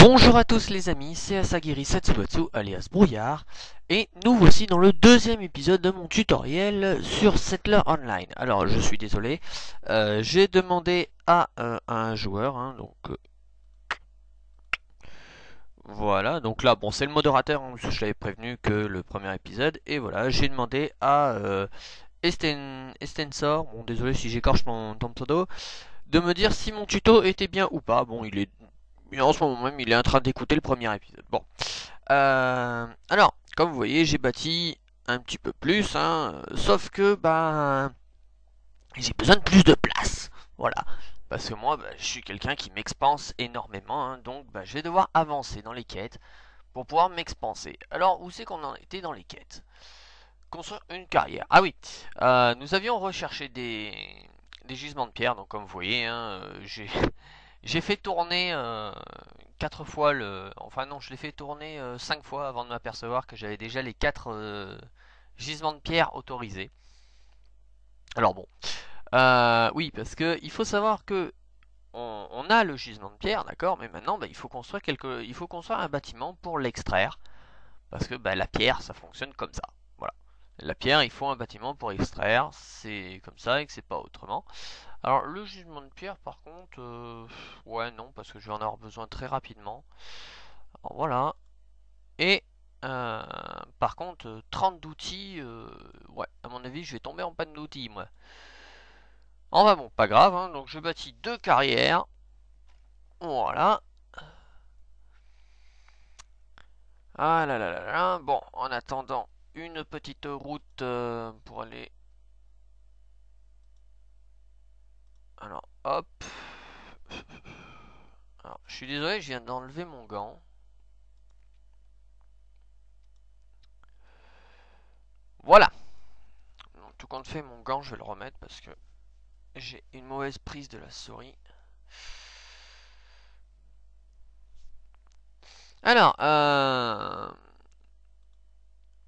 Bonjour à tous les amis, c'est Asagiri Satsubatsu alias Brouillard et nous voici dans le deuxième épisode de mon tutoriel sur Settler Online. Alors je suis désolé, j'ai demandé à un joueur, voilà, donc là bon c'est le modérateur, parce que je l'avais prévenu que le premier épisode, et voilà j'ai demandé à Estensor, bon désolé si j'écorche ton pseudo, de me dire si mon tuto était bien ou pas. Bon il est en ce moment même, il est en train d'écouter le premier épisode. Bon. Alors, comme vous voyez, j'ai bâti un petit peu plus, sauf que, j'ai besoin de plus de place. Voilà. Parce que moi, je suis quelqu'un qui m'expanse énormément, donc je vais devoir avancer dans les quêtes pour pouvoir m'expanser. Alors, où c'est qu'on en était dans les quêtes? Construire une carrière. Ah oui, nous avions recherché des gisements de pierre, donc comme vous voyez, j'ai fait tourner 4 fois le... Enfin non, je l'ai fait tourner 5 fois avant de m'apercevoir que j'avais déjà les 4 gisements de pierre autorisés. Alors bon, oui, parce que il faut savoir que on a le gisement de pierre, d'accord, mais maintenant il faut construire il faut construire un bâtiment pour l'extraire, parce que la pierre, ça fonctionne comme ça. Voilà, la pierre, il faut un bâtiment pour extraire, c'est comme ça et que c'est pas autrement. Alors le gisement de pierre par contre, ouais non parce que je vais en avoir besoin très rapidement. Alors, voilà. Et par contre 30 d'outils, ouais à mon avis je vais tomber en panne d'outils moi. Enfin bon pas grave, donc je bâtis 2 carrières. Voilà. Ah là là là là. Bon en attendant une petite route pour aller. Alors hop. Alors, je suis désolé, je viens d'enlever mon gant. Voilà. Donc, tout compte fait, mon gant, je vais le remettre parce que j'ai une mauvaise prise de la souris. Alors,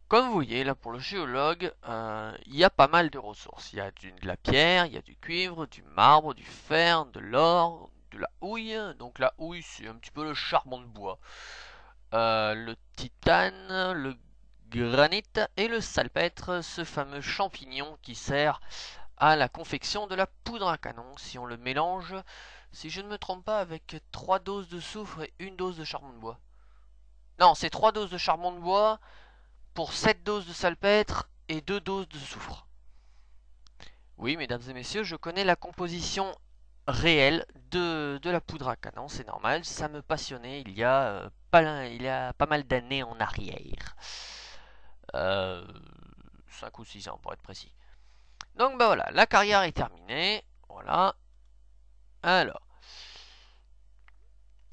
comme vous voyez, là pour le géologue, il y a pas mal de ressources. Il y a de la pierre, il y a du cuivre, du marbre, du fer, de l'or, de la houille. Donc la houille, c'est un petit peu le charbon de bois. Le titane, le granit et le salpêtre, ce fameux champignon qui sert à la confection de la poudre à canon. Si on le mélange, si je ne me trompe pas, avec 3 doses de soufre et une dose de charbon de bois. Non, c'est 3 doses de charbon de bois pour 7 doses de salpêtre et 2 doses de soufre. Oui, mesdames et messieurs, je connais la composition réelle de la poudre à canon, c'est normal, ça me passionnait il y a pas mal d'années en arrière. 5 ou 6 ans pour être précis. Donc voilà, la carrière est terminée. Voilà. Alors.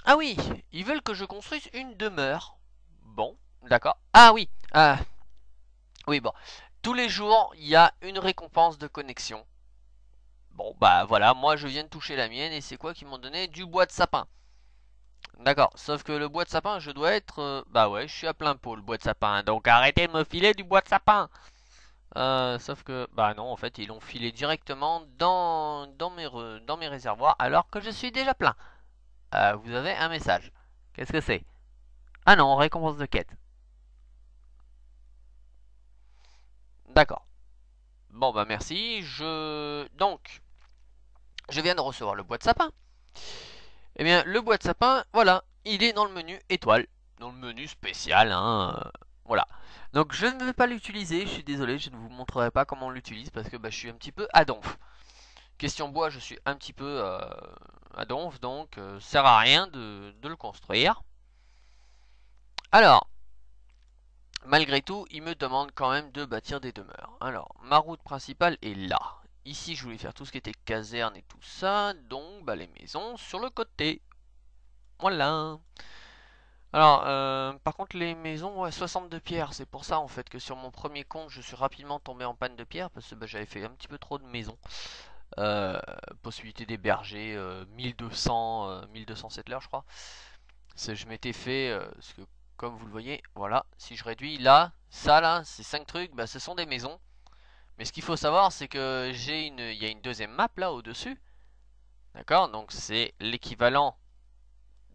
Ah oui, ils veulent que je construise une demeure. Bon, d'accord. Ah oui, oui, bon. Tous les jours, il y a une récompense de connexion. Bon, voilà, moi je viens de toucher la mienne et c'est quoi qu'ils m'ont donné? Du bois de sapin. D'accord, sauf que le bois de sapin, je dois être... bah ouais, je suis à plein pot le bois de sapin, donc arrêtez de me filer du bois de sapin. Sauf que, bah non, en fait, ils l'ont filé directement dans mes réservoirs alors que je suis déjà plein. Vous avez un message. Qu'est-ce que c'est? Ah non, récompense de quête. D'accord. Bon bah merci. Donc, je viens de recevoir le bois de sapin. Eh bien, le bois de sapin, voilà, il est dans le menu étoile. Dans le menu spécial, voilà. Donc je ne vais pas l'utiliser, je suis désolé, je ne vous montrerai pas comment on l'utilise parce que je suis un petit peu à donf. Question bois, je suis un petit peu à donf, donc sert à rien de le construire. Alors, malgré tout, il me demande quand même de bâtir des demeures. Alors, ma route principale est là. Ici, je voulais faire tout ce qui était caserne et tout ça, donc les maisons sur le côté. Voilà. Alors, par contre, les maisons, ouais, 62 pierres. C'est pour ça, en fait, que sur mon premier compte, je suis rapidement tombé en panne de pierre, parce que j'avais fait un petit peu trop de maisons. Possibilité d'héberger 1200 settlers, je crois. Je m'étais fait, parce que comme vous le voyez, voilà, si je réduis là, ça là, ces 5 trucs, ce sont des maisons. Mais ce qu'il faut savoir, c'est que il y a une deuxième map là au-dessus. D'accord, donc c'est l'équivalent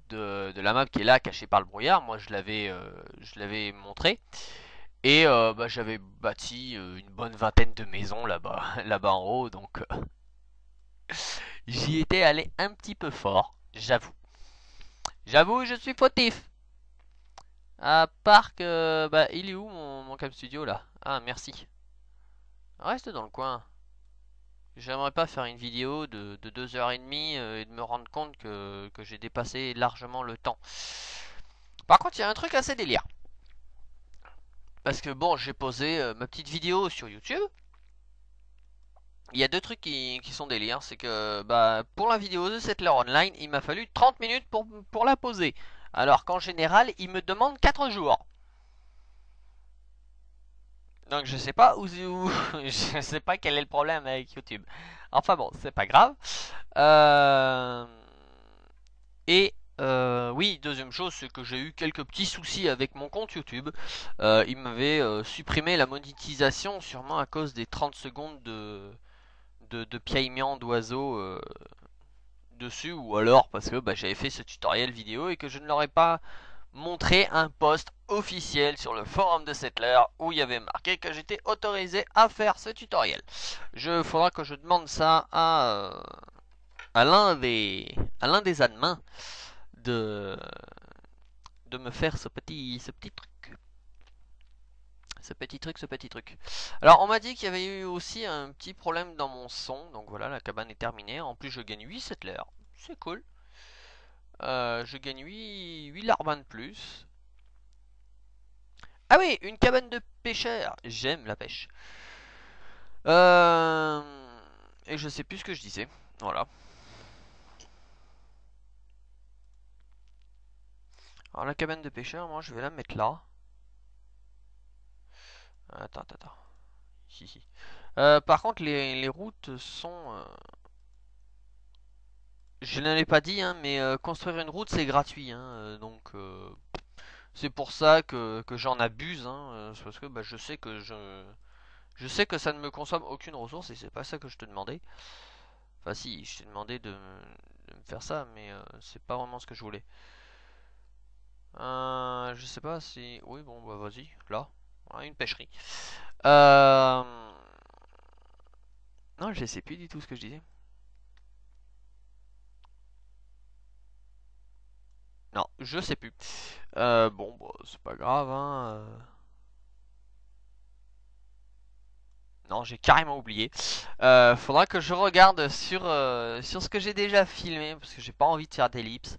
de la map qui est là, cachée par le brouillard. Moi, je l'avais montré. Et bah, j'avais bâti une bonne vingtaine de maisons là-bas, là-bas en haut. Donc, j'y étais allé un petit peu fort, j'avoue. J'avoue, je suis fautif. À part que, bah, il est où mon Cam Studio là? Ah, merci. Reste dans le coin. J'aimerais pas faire une vidéo de 2h30 et de me rendre compte que j'ai dépassé largement le temps. Par contre, il y a un truc assez délire. Parce que bon, j'ai posé ma petite vidéo sur YouTube. Il y a deux trucs qui sont délires. C'est que bah, pour la vidéo de Settler Online, il m'a fallu 30 minutes pour la poser. Alors qu'en général, il me demande 4 jours. Donc je sais pas je sais pas quel est le problème avec YouTube. Enfin bon, c'est pas grave. Euh, Et oui, deuxième chose, c'est que j'ai eu quelques petits soucis avec mon compte YouTube. Il m'avait supprimé la monétisation, sûrement à cause des 30 secondes de piaillement d'oiseaux dessus, ou alors parce que bah, j'avais fait ce tutoriel vidéo et que je ne leur ai pas montré un post officiel sur le forum de Settler où il y avait marqué que j'étais autorisé à faire ce tutoriel. Faudra que je demande ça à l'un des admins de, de me faire ce petit truc. Ce petit truc. Alors, on m'a dit qu'il y avait eu aussi un petit problème dans mon son. Donc voilà, la cabane est terminée. En plus, je gagne 8 settlers. C'est cool. Je gagne 8 larbins de plus. Ah oui, une cabane de pêcheur. J'aime la pêche. Et je sais plus ce que je disais. Voilà. Alors la cabane de pêcheur, moi je vais la mettre là. Attends. Si. Par contre, les routes sont... je ne l'ai pas dit, hein, mais construire une route c'est gratuit. Hein, donc c'est pour ça que j'en abuse. Hein, parce que bah, je sais que ça ne me consomme aucune ressource et c'est pas ça que je te demandais. Enfin si, je t'ai demandé de me faire ça, mais c'est pas vraiment ce que je voulais. Je sais pas si... Oui, bon, bah vas-y, là. Voilà, une pêcherie. Euh... Non, je sais plus du tout ce que je disais. Non, je sais plus. Bon, bah, c'est pas grave, hein. Non, j'ai carrément oublié. Faudra que je regarde sur ce que j'ai déjà filmé, parce que j'ai pas envie de faire d'ellipse.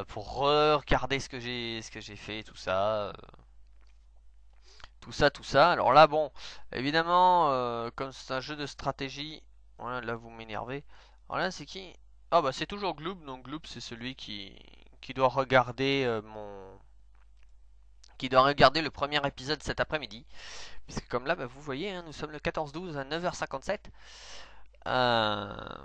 Pour regarder ce que j'ai fait, tout ça. Tout ça. Alors là, bon, évidemment, comme c'est un jeu de stratégie, voilà, là vous m'énervez. Alors là, c'est qui? Ah bah c'est toujours Gloob, donc Gloob c'est celui qui doit regarder qui doit regarder le premier épisode cet après-midi. Puisque comme là, bah, vous voyez, hein, nous sommes le 14-12 à 9h57. Euh...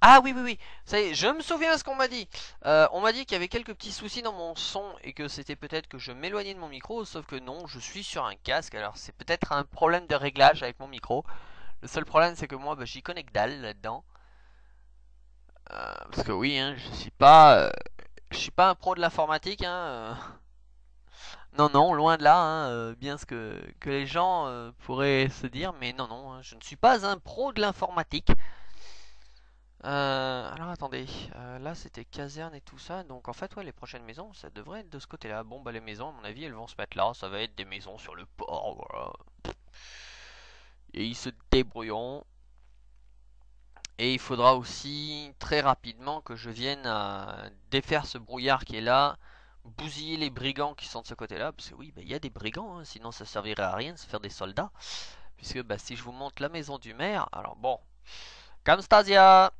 Ah oui, ça y est, je me souviens ce qu'on m'a dit. On m'a dit qu'il y avait quelques petits soucis dans mon son et que c'était peut-être que je m'éloignais de mon micro, sauf que non, je suis sur un casque, alors c'est peut-être un problème de réglage avec mon micro. Le seul problème c'est que moi bah, j'y connais que dalle là-dedans. Parce que oui, hein, je suis pas un pro de l'informatique. Hein, non, non, loin de là, hein, bien ce que les gens pourraient se dire, mais non, non, hein, je ne suis pas un pro de l'informatique. Alors attendez, là c'était caserne et tout ça, donc en fait ouais les prochaines maisons ça devrait être de ce côté là. Bon bah les maisons à mon avis elles vont se mettre là, ça va être des maisons sur le port, voilà. Et ils se débrouilleront. Et il faudra aussi très rapidement que je vienne à défaire ce brouillard qui est là, bousiller les brigands qui sont de ce côté là, parce que oui bah il y a des brigands, hein, sinon ça servirait à rien de se faire des soldats. Puisque bah si je vous montre la maison du maire, alors bon, Camstasia,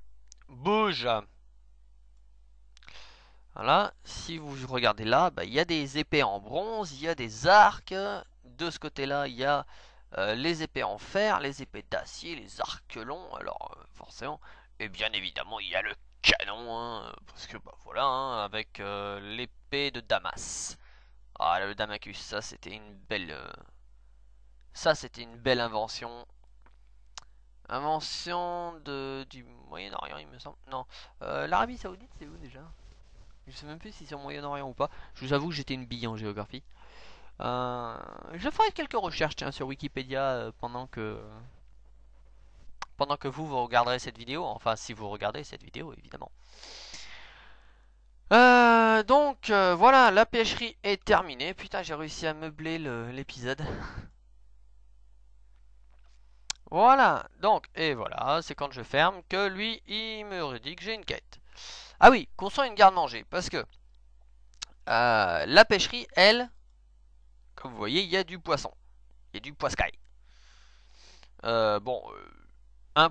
bouge. Voilà, si vous regardez là, bah, il y a des épées en bronze, il y a des arcs. De ce côté-là, il y a les épées en fer, les épées d'acier, les arcs longs. Alors, forcément, et bien évidemment, il y a le canon, hein, parce que bah voilà, hein, avec l'épée de Damas. Ah, le Damacus, ça c'était une belle invention. Invention du Moyen-Orient, il me semble. Non, l'Arabie Saoudite, c'est où déjà? Je sais même plus si c'est en Moyen-Orient ou pas. Je vous avoue que j'étais une bille en géographie. Je ferai quelques recherches tiens, sur Wikipédia pendant que vous regarderez cette vidéo. Enfin, si vous regardez cette vidéo, évidemment. Voilà, la pêcherie est terminée. Putain, j'ai réussi à meubler l'épisode. Voilà, donc, et voilà, c'est quand je ferme que lui, il me redit que j'ai une quête. Ah oui, qu'on soit une garde-manger, parce que la pêcherie, elle, comme vous voyez, il y a du poisson. Il y a du poiscaille. Un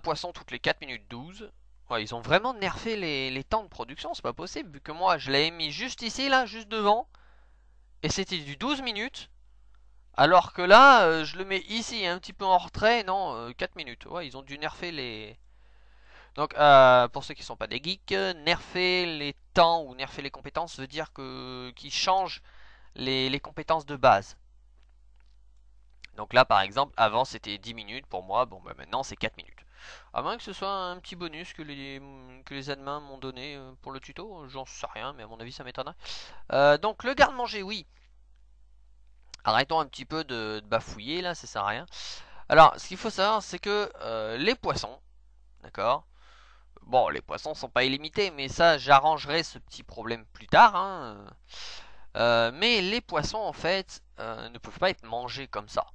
poisson toutes les 4 minutes 12. Ouais, ils ont vraiment nerfé les temps de production, c'est pas possible, vu que moi, je l'avais mis juste ici, là, juste devant, et c'était du 12 minutes. Alors que là, je le mets ici, un petit peu en retrait, non, 4 minutes. Ouais, ils ont dû nerfer les... Donc, pour ceux qui sont pas des geeks, nerfer les temps ou nerfer les compétences veut dire qu'ils changent les compétences de base. Donc là, par exemple, avant c'était 10 minutes pour moi, bon bah maintenant c'est 4 minutes. À moins que ce soit un petit bonus que les admins m'ont donné pour le tuto, j'en sais rien, mais à mon avis ça m'étonnerait. Donc le garde-manger, oui. Arrêtons un petit peu de bafouiller là, ça sert à rien. Alors, ce qu'il faut savoir, c'est que les poissons, d'accord. Bon, les poissons sont pas illimités, mais ça, j'arrangerai ce petit problème plus tard. Hein. Mais les poissons, en fait, ne peuvent pas être mangés comme ça.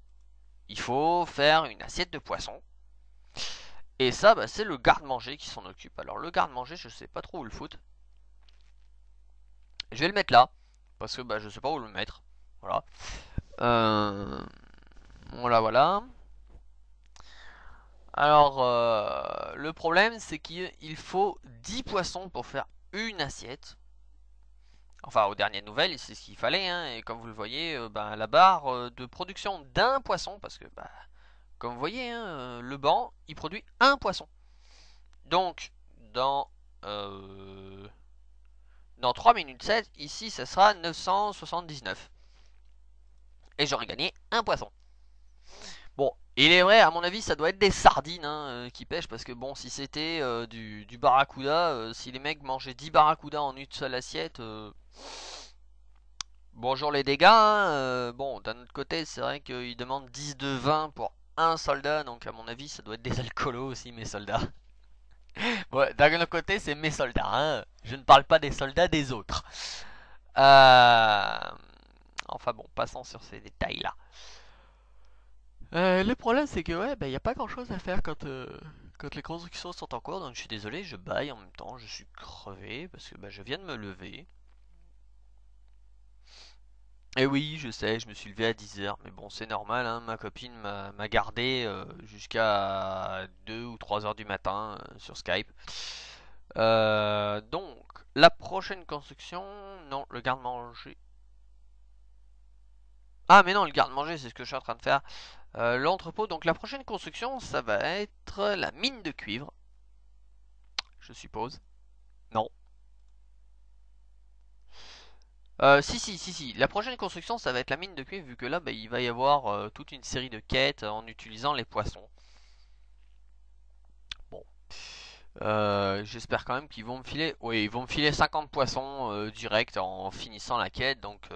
Il faut faire une assiette de poisson. Et ça, bah, c'est le garde-manger qui s'en occupe. Alors, le garde-manger, je sais pas trop où le foutre. Je vais le mettre là, parce que bah, je sais pas où le mettre. Voilà. Voilà. Alors, le problème, c'est qu'il faut 10 poissons pour faire une assiette. Enfin, aux dernières nouvelles, c'est ce qu'il fallait. Hein, et comme vous le voyez, la barre de production d'un poisson, parce que, comme vous voyez, hein, le banc, il produit un poisson. Donc, dans 3 minutes 7, ici, ça sera 979. Et j'aurais gagné un poisson. Bon, il est vrai, à mon avis, ça doit être des sardines hein, qui pêchent, parce que bon, si c'était du barracuda, si les mecs mangeaient 10 barracudas en une seule assiette, bonjour les dégâts, hein, bon, d'un autre côté, c'est vrai qu'ils demandent 10 de vin pour un soldat, donc à mon avis, ça doit être des alcoolos aussi, mes soldats. Ouais, d'un autre côté, c'est mes soldats, hein. Je ne parle pas des soldats des autres. Enfin bon, passons sur ces détails-là. Le problème c'est que ouais, y a pas grand chose à faire quand les constructions sont en cours, donc je suis désolé, je baille en même temps, je suis crevé parce que je viens de me lever. Et oui, je sais, je me suis levé à 10h, mais bon, c'est normal, hein, ma copine m'a gardé jusqu'à 2 ou 3 heures du matin sur Skype. Donc, la prochaine construction, non, le garde-manger. Ah, mais non, le garde-manger, c'est ce que je suis en train de faire. L'entrepôt, donc la prochaine construction, ça va être la mine de cuivre. Je suppose. Non. Si. La prochaine construction, ça va être la mine de cuivre, vu que là, il va y avoir toute une série de quêtes en utilisant les poissons. Bon. J'espère quand même qu'ils vont me filer... Oui, ils vont me filer 50 poissons direct en finissant la quête, donc...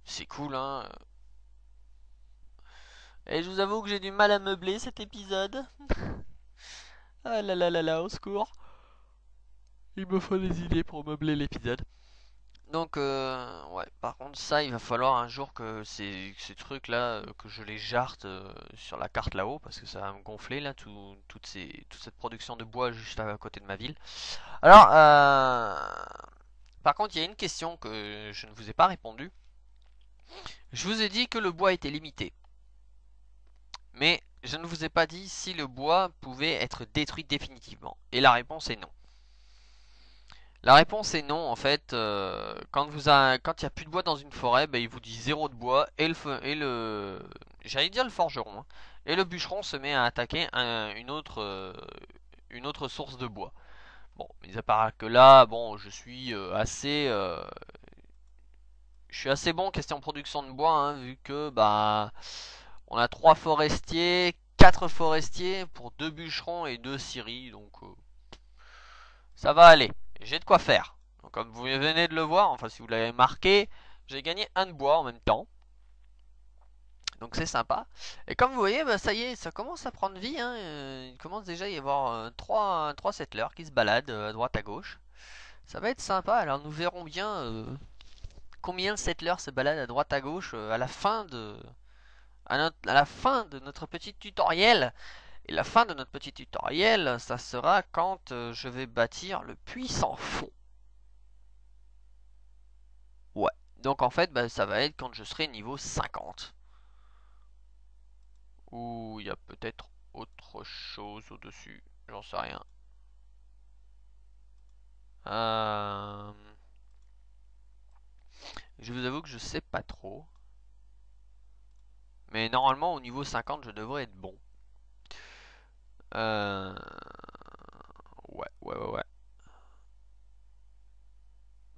c'est cool, hein. Et je vous avoue que j'ai du mal à meubler cet épisode. Ah là là là là, au secours. Il me faut des idées pour meubler l'épisode. Donc, ouais, par contre, ça, il va falloir un jour que ces trucs-là, que je les jarte sur la carte là-haut, parce que ça va me gonfler, là, toute cette production de bois juste à côté de ma ville. Alors, par contre, il y a une question que je ne vous ai pas répondu. Je vous ai dit que le bois était limité. Mais je ne vous ai pas dit si le bois pouvait être détruit définitivement. Et la réponse est non. La réponse est non en fait. Quand il n'y a plus de bois dans une forêt, il vous dit zéro de bois et j'allais dire le forgeron. Hein, et le bûcheron se met à attaquer une autre source de bois. Bon, mis à part que là, bon, je suis assez bon question production de bois, hein, vu que on a 3 forestiers, 4 forestiers pour 2 bûcherons et 2 scieries, donc ça va aller. J'ai de quoi faire. Donc comme vous venez de le voir, enfin si vous l'avez marqué, j'ai gagné 1 de bois en même temps. Donc c'est sympa. Et comme vous voyez, bah, ça y est, ça commence à prendre vie. Hein. Il commence déjà à y avoir 3 settlers qui se baladent à droite à gauche. Ça va être sympa. Alors nous verrons bien combien de settlers se baladent à droite à gauche à la fin de notre petit tutoriel. Et la fin de notre petit tutoriel, ça sera quand je vais bâtir le puits sans fond. Ouais. Donc en fait, bah, ça va être quand je serai niveau 50. Ou il y a peut-être autre chose au-dessus. J'en sais rien. Je vous avoue que je sais pas trop. Mais normalement au niveau 50 je devrais être bon. Ouais.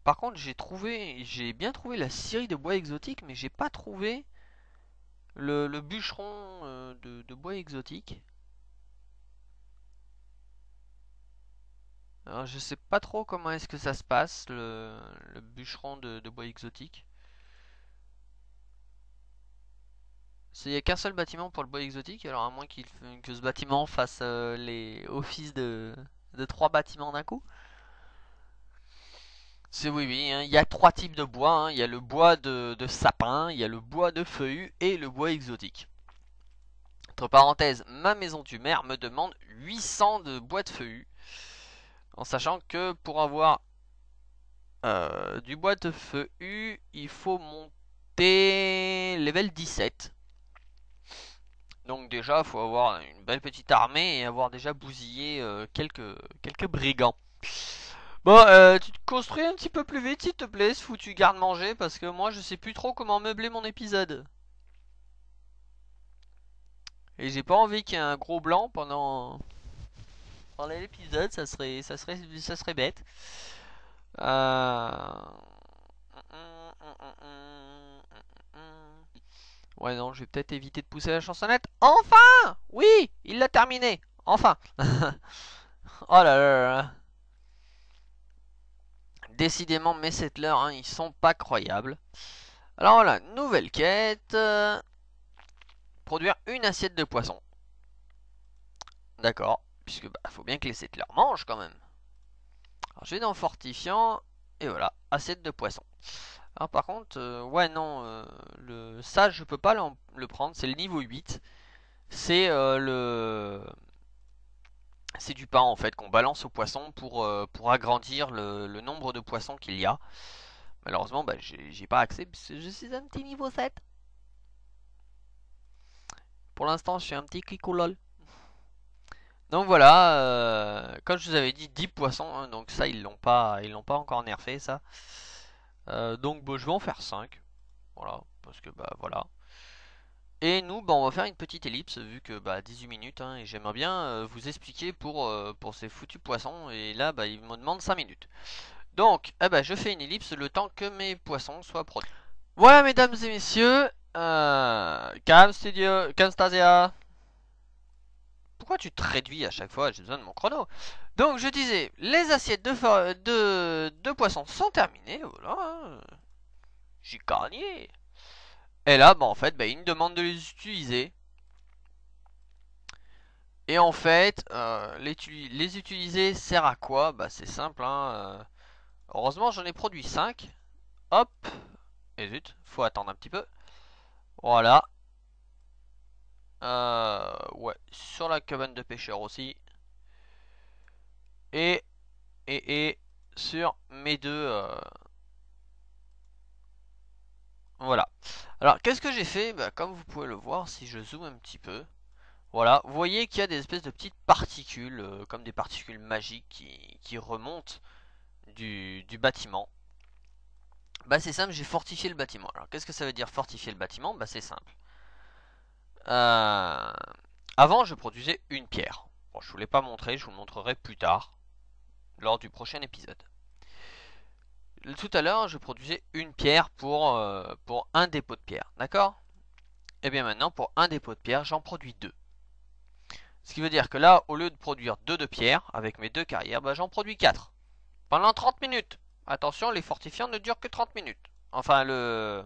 Par contre j'ai bien trouvé la scierie de bois exotique, mais j'ai pas trouvé le bûcheron de bois exotique. Alors je sais pas trop comment est-ce que ça se passe, le bûcheron de bois exotique. Il n'y a qu'un seul bâtiment pour le bois exotique, alors à moins que ce bâtiment fasse les offices de 3 bâtiments d'un coup. Oui, hein, il y a 3 types de bois, hein. Il y a le bois de sapin, il y a le bois de feuillu et le bois exotique. Entre parenthèses, ma maison du maire me demande 800 de bois de feuillu. En sachant que pour avoir du bois de feuillu, il faut monter level 17. Donc déjà, il faut avoir une belle petite armée et avoir déjà bousillé quelques brigands. Bon, tu te construis un petit peu plus vite, s'il te plaît, ce foutu garde-manger, parce que moi, je sais plus trop comment meubler mon épisode. Et j'ai pas envie qu'il y ait un gros blanc pendant l'épisode, ça serait bête. Ouais, non, je vais peut-être éviter de pousser la chansonnette. Enfin! Oui, il l'a terminé. Enfin. Oh là là là. Décidément, mes settlers, hein, ils sont pas croyables. Alors voilà, nouvelle quête. Produire une assiette de poisson. D'accord. Puisque bah, faut bien que les settlers mangent quand même. Alors je vais dans fortifiant. Et voilà, assiette de poisson. Alors par contre, ouais non, ça je peux pas le prendre, c'est le niveau 8. C'est c'est du pain en fait qu'on balance aux poissons pour agrandir le nombre de poissons qu'il y a. Malheureusement, bah, j'ai pas accès parce que je suis un petit niveau 7. Pour l'instant, je suis un petit kikolol. Donc voilà, comme je vous avais dit, 10 poissons, hein, donc ça ils l'ont pas encore nerfé ça. Donc bah, je vais en faire 5. Voilà, parce que bah voilà. Et nous, bah, on va faire une petite ellipse vu que bah 18 minutes hein, et j'aimerais bien vous expliquer pour ces foutus poissons et là bah il me demande 5 minutes. Donc, eh ben, je fais une ellipse le temps que mes poissons soient produits. Voilà mesdames et messieurs, Camstasia. Pourquoi tu te réduis à chaque fois? J'ai besoin de mon chrono. Donc je disais, les assiettes de poissons sont terminées, voilà. Hein. J'ai gagné. Et là, bah, en fait, bah, il me demande de les utiliser. Et en fait, les utiliser sert à quoi? Bah c'est simple, hein. Heureusement j'en ai produit 5. Hop. Et zut, faut attendre un petit peu. Voilà. Ouais, sur la cabane de pêcheur aussi. Et sur mes deux... Voilà. Alors, qu'est-ce que j'ai fait? Bah, comme vous pouvez le voir, si je zoome un petit peu. Voilà, vous voyez qu'il y a des espèces de petites particules, comme des particules magiques qui remontent du bâtiment. Bah c'est simple, j'ai fortifié le bâtiment. Alors qu'est-ce que ça veut dire fortifier le bâtiment? Bah c'est simple. Avant je produisais une pierre. Bon, je ne vous l'ai pas montré, je vous le montrerai plus tard, lors du prochain épisode. Tout à l'heure je produisais une pierre pour un dépôt de pierre, d'accord? Et bien maintenant pour un dépôt de pierre j'en produis 2. Ce qui veut dire que là, au lieu de produire 2 de pierre, avec mes 2 carrières, bah, j'en produis 4. Pendant 30 minutes. Attention, les fortifiants ne durent que 30 minutes. Enfin, le,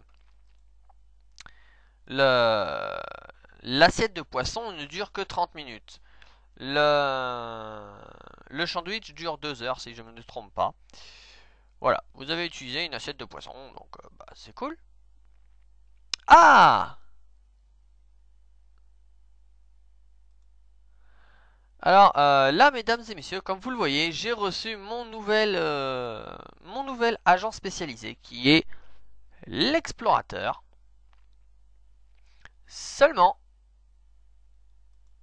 l'assiette de poisson ne dure que 30 minutes. Le sandwich dure 2 heures si je ne me trompe pas. Voilà, vous avez utilisé une assiette de poisson, donc bah, c'est cool. Ah! Alors là, mesdames et messieurs, comme vous le voyez, j'ai reçu mon nouvel agent spécialisé qui est l'explorateur. Seulement,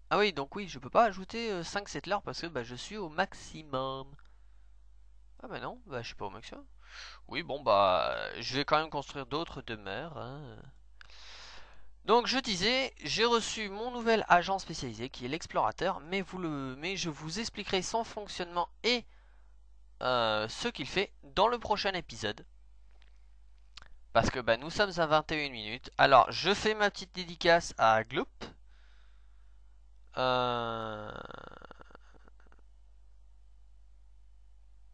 ah oui, donc oui, je peux pas ajouter 5 settlers parce que bah, je suis au maximum. Ah bah non, bah je suis pas au maximum. Oui, bon bah je vais quand même construire d'autres demeures, hein. Donc je disais, j'ai reçu mon nouvel agent spécialisé qui est l'explorateur, mais je vous expliquerai son fonctionnement et ce qu'il fait dans le prochain épisode. Parce que bah, nous sommes à 21 minutes. Alors je fais ma petite dédicace à Gloop. Euh...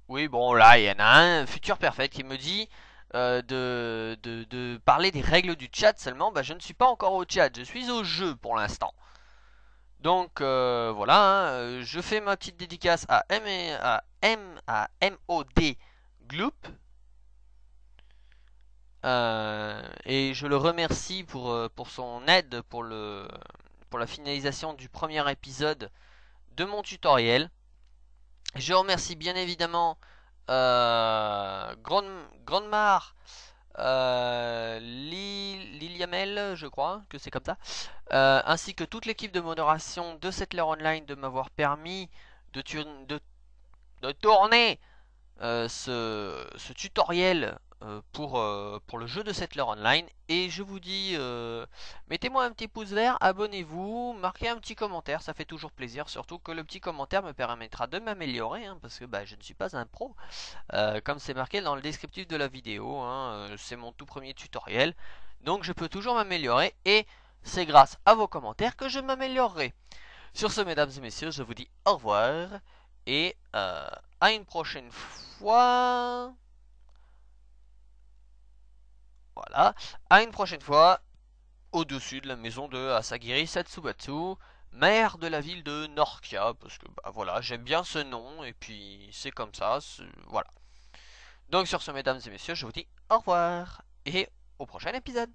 Oui, bon, là, il y en a un, Futur Perfect, qui me dit de parler des règles du chat seulement. Bah, je ne suis pas encore au chat, je suis au jeu pour l'instant. Donc, voilà, hein, je fais ma petite dédicace à MOD Gloop. Et je le remercie pour son aide pour la finalisation du premier épisode de mon tutoriel. Je remercie bien évidemment Grandmar Liliamel, je crois que c'est comme ça, ainsi que toute l'équipe de modération de Settler Online de m'avoir permis de, de tourner ce tutoriel pour le jeu de Settler Online. Et je vous dis, mettez-moi un petit pouce vert, abonnez-vous, marquez un petit commentaire, ça fait toujours plaisir. Surtout que le petit commentaire me permettra de m'améliorer, hein, parce que bah, je ne suis pas un pro. Comme c'est marqué dans le descriptif de la vidéo, hein, c'est mon tout premier tutoriel. Donc je peux toujours m'améliorer et c'est grâce à vos commentaires que je m'améliorerai. Sur ce, mesdames et messieurs, je vous dis au revoir et à une prochaine fois. Voilà, à une prochaine fois au-dessus de la maison de Asagiri Satsubatsu, maire de la ville de Norkia, parce que bah voilà, j'aime bien ce nom et puis c'est comme ça, voilà. Donc sur ce, mesdames et messieurs, je vous dis au revoir et au prochain épisode.